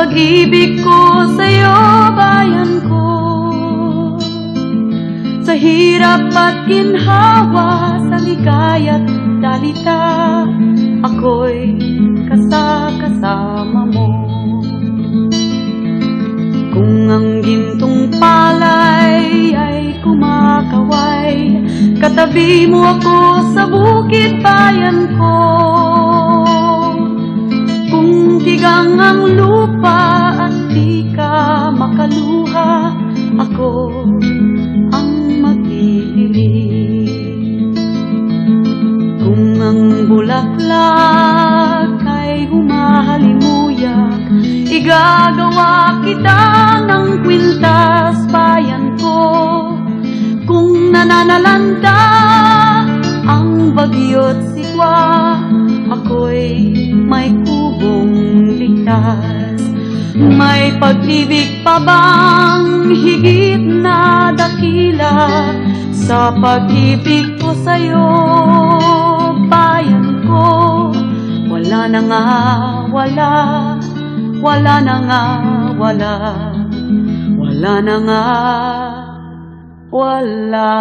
pag-ibig ko sa'yo, bayan ko. Sa hirap at ginhawa, sa ligaya't dalita, ako'y kasama mo. Kung ang gintong palay ay kumakaway, katabi mo ako sa bukid, bayan ko. Kung tigang ang lupa at di ka makaluha, ako ang magdidilig. Kung ang bulaklak ay humahalimuyak, igagawa kita ng kwintas, bayan ko. Kung nananalanta ang bagyo't sikwa, ako'y may kubong ligtas. May pag-ibig pa bang higit na dakila sa pag-ibig ko sa'yo, bayan ko? Wala na nga, wala na nga, wala na nga, wala.